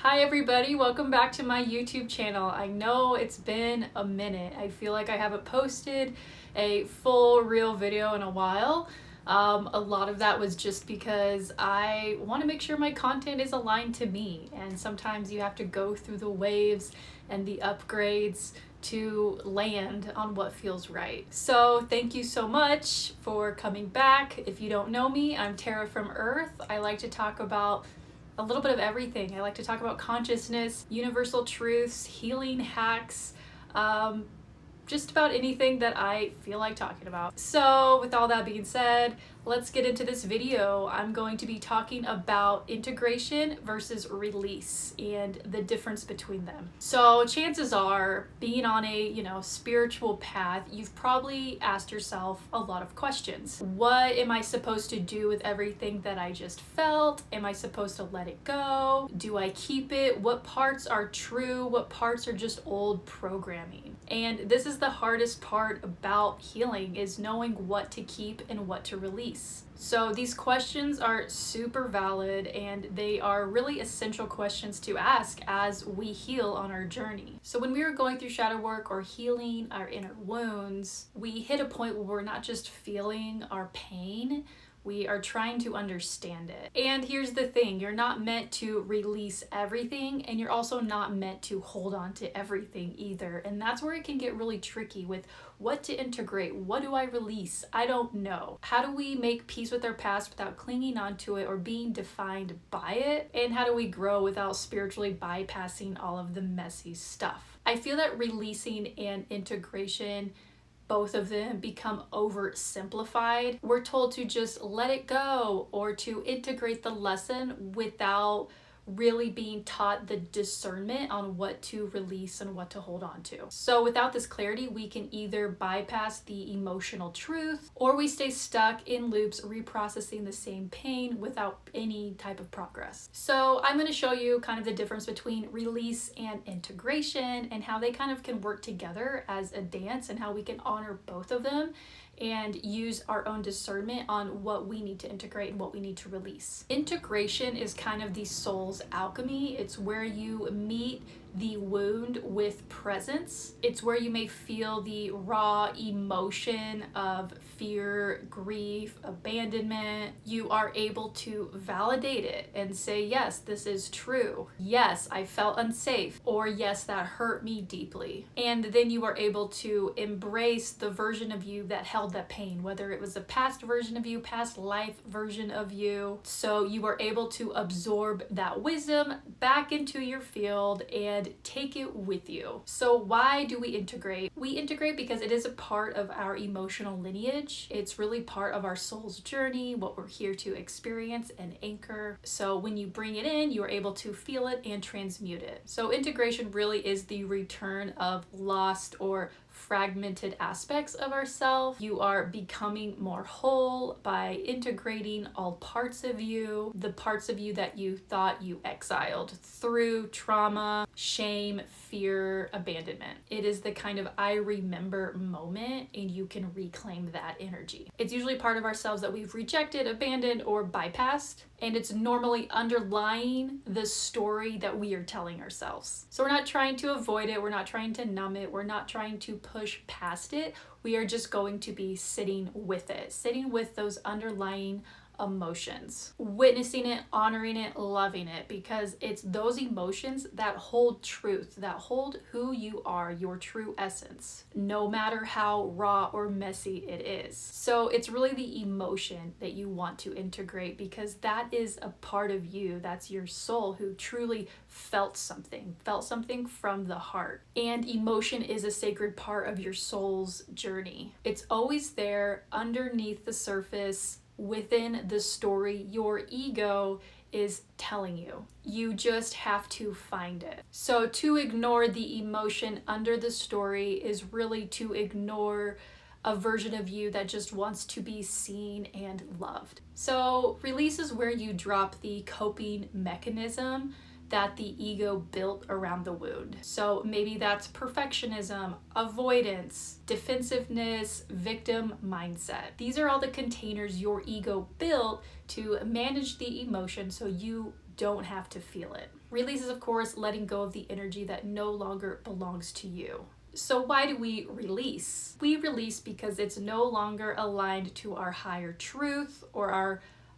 Hi everybody, welcome back to my YouTube channel. I know it's been a minute. I feel like I haven't posted a full real video in a while. A lot of that was just because I want to make sure my content is aligned to me, and sometimes you have to go through the waves and the upgrades to land on what feels right. So thank you so much for coming back. If you don't know me, I'm Tara from Earth. I like to talk about a little bit of everything. I like to talk about consciousness, universal truths, healing hacks, just about anything that I feel like talking about. So with all that being said, let's get into this video. I'm going to be talking about integration versus release and the difference between them. So chances are, being on a, spiritual path, you've probably asked yourself a lot of questions. What am I supposed to do with everything that I just felt? Am I supposed to let it go? Do I keep it? What parts are true? What parts are just old programming? And this is the hardest part about healing, is knowing what to keep and what to release. So these questions are super valid, and they are really essential questions to ask as we heal on our journey. So when we are going through shadow work or healing our inner wounds, we hit a point where we're not just feeling our pain, we are trying to understand it. And here's the thing, you're not meant to release everything, and you're also not meant to hold on to everything either. And that's where it can get really tricky with what to integrate. What do I release? I don't know. How do we make peace with our past without clinging onto it or being defined by it? And how do we grow without spiritually bypassing all of the messy stuff? I feel that releasing and integration, both of them, become oversimplified. We're told to just let it go or to integrate the lesson without really being taught the discernment on what to release and what to hold on to. So without this clarity, we can either bypass the emotional truth, or we stay stuck in loops reprocessing the same pain without any type of progress. So I'm going to show you kind of the difference between release and integration, and how they kind of can work together as a dance, and how we can honor both of them and use our own discernment on what we need to integrate and what we need to release. Integration is kind of the soul's alchemy. It's where you meet the wound with presence. It's where you may feel the raw emotion of fear, grief, abandonment. You are able to validate it and say, yes, this is true. Yes, I felt unsafe. Or yes, that hurt me deeply. And then you are able to embrace the version of you that held that pain, whether it was a past version of you, past life version of you. So you are able to absorb that wisdom back into your field and take it with you. So why do we integrate? We integrate because it is a part of our emotional lineage. It's really part of our soul's journey, what we're here to experience and anchor. So when you bring it in, you are able to feel it and transmute it. So integration really is the return of lost or fragmented aspects of ourselves. You are becoming more whole by integrating all parts of you, the parts of you that you thought you exiled through trauma, shame, fear, abandonment. It is the kind of I remember moment, and you can reclaim that energy. It's usually part of ourselves that we've rejected, abandoned, or bypassed, and it's normally underlying the story that we are telling ourselves. So we're not trying to avoid it, we're not trying to numb it, we're not trying to push past it. We are just going to be sitting with it, sitting with those underlying emotions, witnessing it, honoring it, loving it, because it's those emotions that hold truth, that hold who you are, your true essence, no matter how raw or messy it is. So it's really the emotion that you want to integrate, because that is a part of you, that's your soul who truly felt something from the heart. And emotion is a sacred part of your soul's journey. It's always there underneath the surface, within the story your ego is telling you. You just have to find it. So to ignore the emotion under the story is really to ignore a version of you that just wants to be seen and loved. So release is where you drop the coping mechanism that the ego built around the wound. So maybe that's perfectionism, avoidance, defensiveness, victim mindset. These are all the containers your ego built to manage the emotion so you don't have to feel it. Release is, of course, letting go of the energy that no longer belongs to you. So why do we release? We release because it's no longer aligned to our higher truth or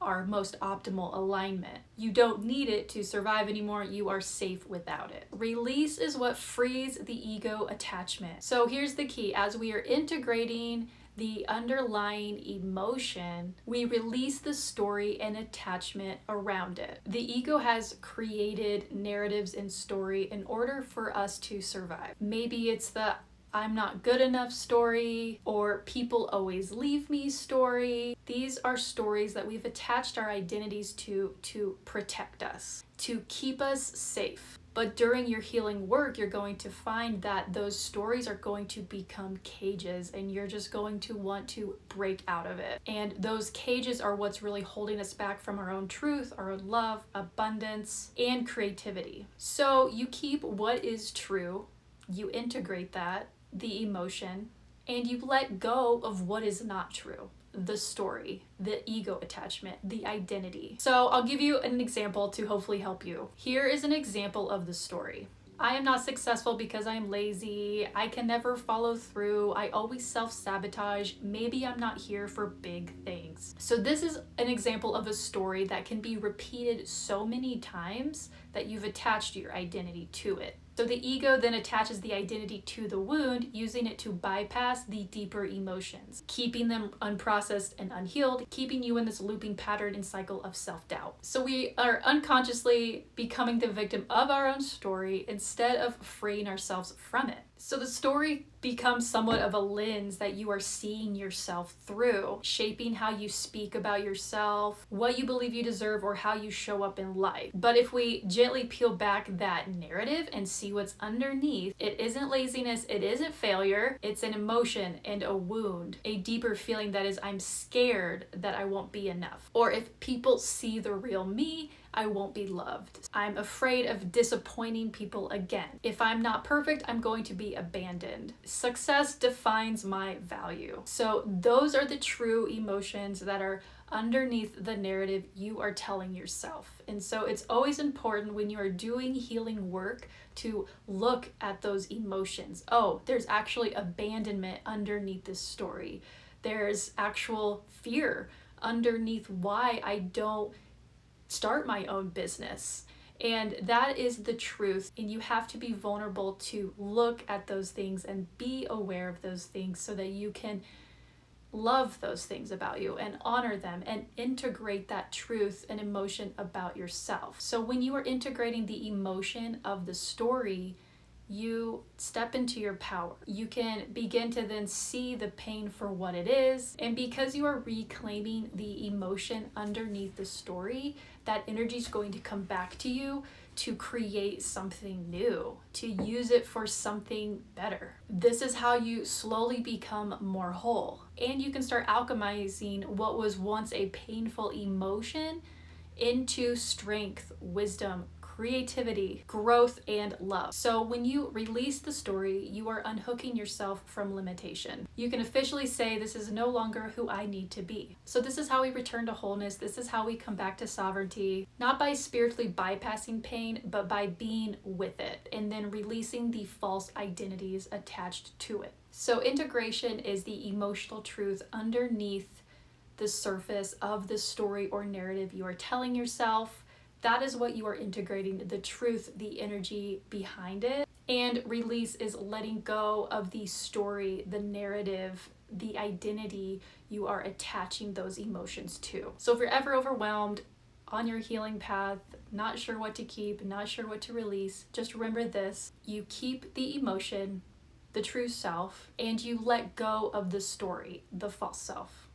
our most optimal alignment. You don't need it to survive anymore. You are safe without it. Release is what frees the ego attachment. So here's the key. As we are integrating the underlying emotion, we release the story and attachment around it. The ego has created narratives and story in order for us to survive. Maybe it's the I'm not good enough story, or people always leave me story. These are stories that we've attached our identities to protect us, to keep us safe. But during your healing work, you're going to find that those stories are going to become cages, and you're just going to want to break out of it. And those cages are what's really holding us back from our own truth, our own love, abundance, and creativity. So you keep what is true, you integrate that, the emotion, and you let go of what is not true. The story, the ego attachment, the identity. So I'll give you an example to hopefully help you. Here is an example of the story. I am not successful because I am lazy. I can never follow through. I always self-sabotage. Maybe I'm not here for big things. So this is an example of a story that can be repeated so many times that you've attached your identity to it. So the ego then attaches the identity to the wound, using it to bypass the deeper emotions, keeping them unprocessed and unhealed, keeping you in this looping pattern and cycle of self-doubt. So we are unconsciously becoming the victim of our own story instead of freeing ourselves from it. So the story becomes somewhat of a lens that you are seeing yourself through, shaping how you speak about yourself, what you believe you deserve, or how you show up in life. But if we gently peel back that narrative and see what's underneath, it isn't laziness, it isn't failure, it's an emotion and a wound, a deeper feeling that is, I'm scared that I won't be enough. Or if people see the real me, I won't be loved. I'm afraid of disappointing people again. If I'm not perfect, I'm going to be abandoned. Success defines my value. So those are the true emotions that are underneath the narrative you are telling yourself. And so it's always important when you are doing healing work to look at those emotions. Oh, there's actually abandonment underneath this story. There's actual fear underneath why I don't start my own business. And that is the truth. And you have to be vulnerable to look at those things and be aware of those things so that you can love those things about you and honor them and integrate that truth and emotion about yourself. So when you are integrating the emotion of the story, you step into your power. You can begin to then see the pain for what it is. And because you are reclaiming the emotion underneath the story, that energy is going to come back to you to create something new, to use it for something better. This is how you slowly become more whole. And you can start alchemizing what was once a painful emotion into strength, wisdom, creativity, growth, and love. So when you release the story, you are unhooking yourself from limitation. You can officially say, this is no longer who I need to be. So this is how we return to wholeness. This is how we come back to sovereignty, not by spiritually bypassing pain, but by being with it and then releasing the false identities attached to it. So integration is the emotional truth underneath the surface of the story or narrative you are telling yourself. That is what you are integrating, the truth, the energy behind it. And release is letting go of the story, the narrative, the identity you are attaching those emotions to. So if you're ever overwhelmed on your healing path, not sure what to keep, not sure what to release, just remember this: you keep the emotion, the true self, and you let go of the story, the false self.